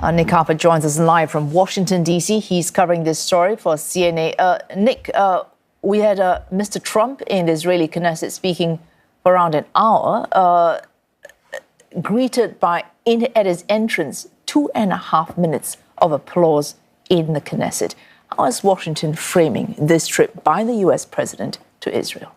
Nick Harper joins us live from Washington, D.C. He's covering this story for CNA. Nick, we had Mr. Trump in the Israeli Knesset speaking for around an hour, greeted by, at his entrance, 2.5 minutes of applause in the Knesset. How is Washington framing this trip by the U.S. president to Israel?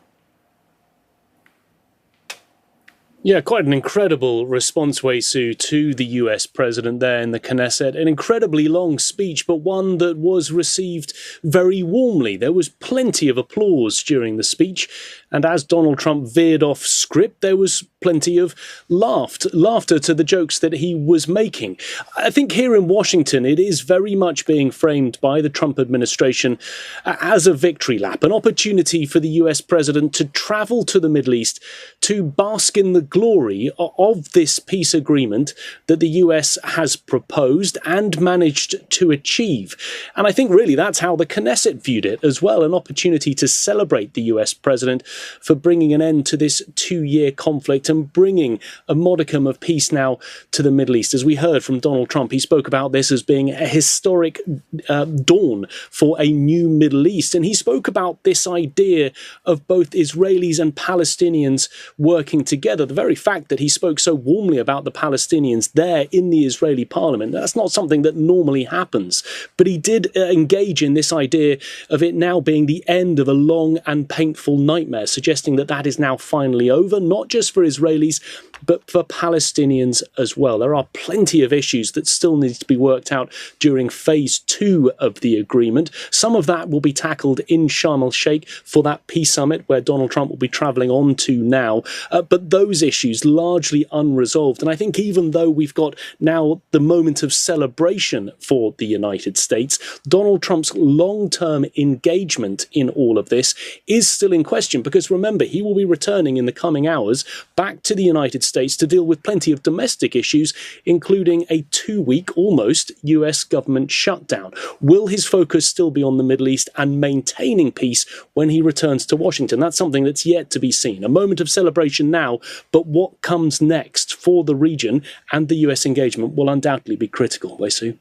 Yeah, quite an incredible response, Wesu, to the US president there in the Knesset. An incredibly long speech, but one that was received very warmly. There was plenty of applause during the speech. And as Donald Trump veered off script, there was plenty of laughter to the jokes that he was making. I think here in Washington, it is very much being framed by the Trump administration as a victory lap, an opportunity for the US president to travel to the Middle East to bask in the glory of this peace agreement that the US has proposed and managed to achieve. And I think really that's how the Knesset viewed it as well, an opportunity to celebrate the US president for bringing an end to this 2-year conflict and bringing a modicum of peace now to the Middle East. As we heard from Donald Trump, he spoke about this as being a historic dawn for a new Middle East. And he spoke about this idea of both Israelis and Palestinians working together. The very fact that he spoke so warmly about the Palestinians there in the Israeli parliament, that's not something that normally happens. But he did engage in this idea of it now being the end of a long and painful nightmare, suggesting that that is now finally over, not just for Israelis, but for Palestinians as well. There are plenty of issues that still need to be worked out during phase 2 of the agreement. Some of that will be tackled in Sharm el-Sheikh for that peace summit where Donald Trump will be travelling on to now. But those issues largely unresolved. And I think even though we've got now the moment of celebration for the United States, Donald Trump's long-term engagement in all of this is still in question, because remember, he will be returning in the coming hours back to the United States to deal with plenty of domestic issues, including a 2-week almost US government shutdown. Will his focus still be on the Middle East and maintaining peace when he returns to Washington? That's something that's yet to be seen. A moment of celebration now, but what comes next for the region and the US engagement will undoubtedly be critical. Wesu.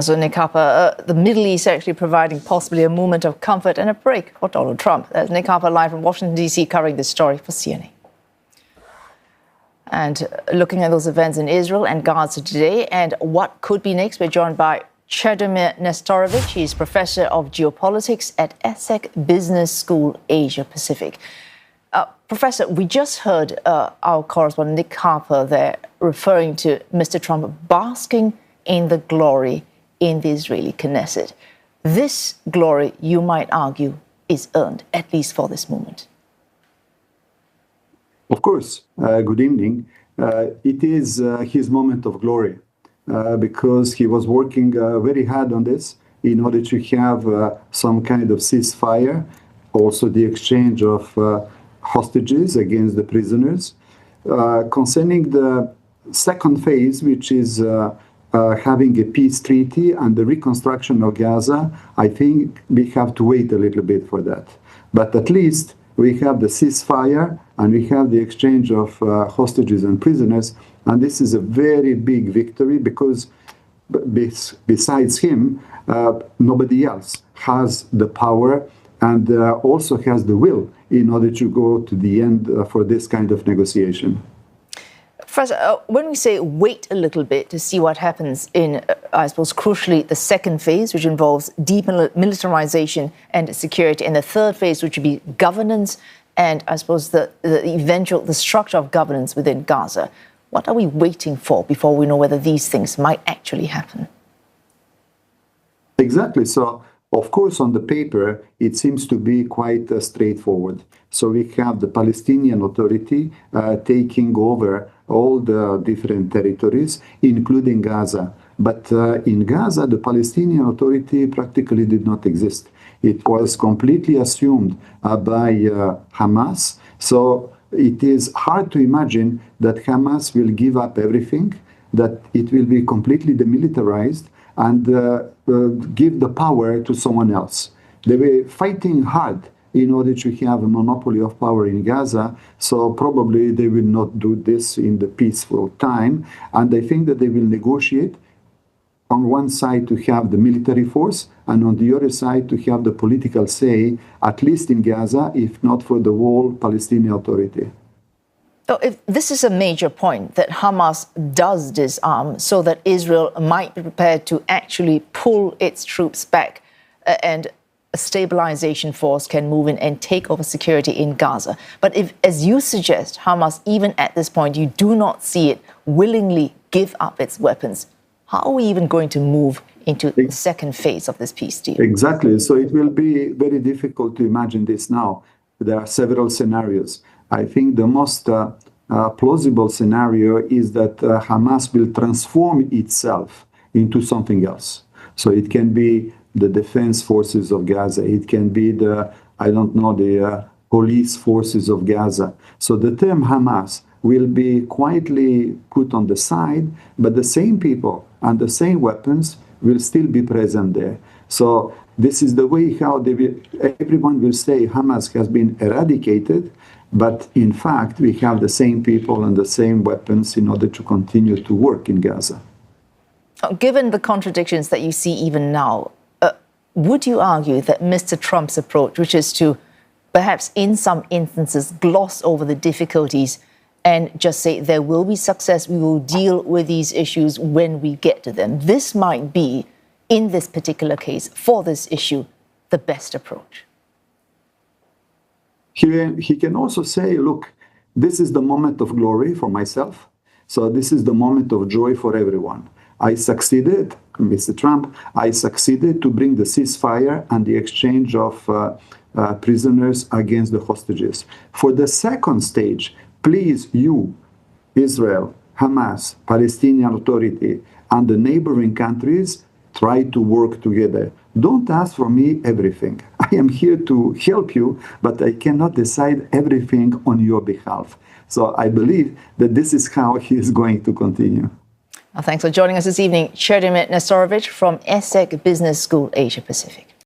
So, Nick Harper, the Middle East actually providing possibly a moment of comfort and a break for Donald Trump. That's Nick Harper live from Washington, D.C., covering this story for CNA. And looking at those events in Israel and Gaza today and what could be next, we're joined by Cedomir Nestorovic. He's Professor of Geopolitics at ESSEC Business School Asia-Pacific. Professor, we just heard our correspondent Nick Harper there referring to Mr. Trump basking in the glory in the Israeli Knesset. This glory, you might argue, is earned, at least for this moment. Of course. Good evening. It is his moment of glory because he was working very hard on this in order to have some kind of ceasefire, also the exchange of hostages against the prisoners. Concerning the second phase, which is having a peace treaty and the reconstruction of Gaza, I think we have to wait a little bit for that. But at least we have the ceasefire and we have the exchange of hostages and prisoners. And this is a very big victory because besides him, nobody else has the power and also has the will in order to go to the end for this kind of negotiation. Professor, when we say wait a little bit to see what happens in, I suppose, crucially, the second phase, which involves demilitarization and security, and the third phase, which would be governance and, I suppose, the structure of governance within Gaza, what are we waiting for before we know whether these things might actually happen? Exactly. So, of course, on the paper, it seems to be quite straightforward. So we have the Palestinian Authority taking over all the different territories, including Gaza. But in Gaza, the Palestinian Authority practically did not exist. It was completely assumed by Hamas. So it is hard to imagine that Hamas will give up everything, that it will be completely demilitarized and give the power to someone else. They were fighting hard in order to have a monopoly of power in Gaza, so probably they will not do this in the peaceful time, and I think that they will negotiate on one side to have the military force, and on the other side to have the political say, at least in Gaza, if not for the whole Palestinian Authority. So if this is a major point, that Hamas does disarm so that Israel might be prepared to actually pull its troops back and a stabilization force can move in and take over security in Gaza. But if, as you suggest, Hamas, even at this point, you do not see it willingly give up its weapons, how are we even going to move into the second phase of this peace deal? Exactly. So it will be very difficult to imagine this now. There are several scenarios. I think the most plausible scenario is that Hamas will transform itself into something else. So it can be the defense forces of Gaza. It can be the police forces of Gaza. So the term Hamas will be quietly put on the side, but the same people and the same weapons will still be present there. So this is the way how everyone will say Hamas has been eradicated, but in fact we have the same people and the same weapons in order to continue to work in Gaza. Given the contradictions that you see even now, would you argue that Mr. Trump's approach, which is to perhaps in some instances gloss over the difficulties and just say there will be success, we will deal with these issues when we get to them, this might be, in this particular case, for this issue, the best approach? He can also say, look, this is the moment of glory for myself, so this is the moment of joy for everyone. I succeeded, Mr. Trump, I succeeded to bring the ceasefire and the exchange of prisoners against the hostages. For the second stage, please, you, Israel, Hamas, Palestinian Authority, and the neighboring countries, try to work together. Don't ask for me everything. I am here to help you, but I cannot decide everything on your behalf. So I believe that this is how he is going to continue. Thanks for joining us this evening, Cedomir Nestorovic from ESSEC Business School Asia-Pacific.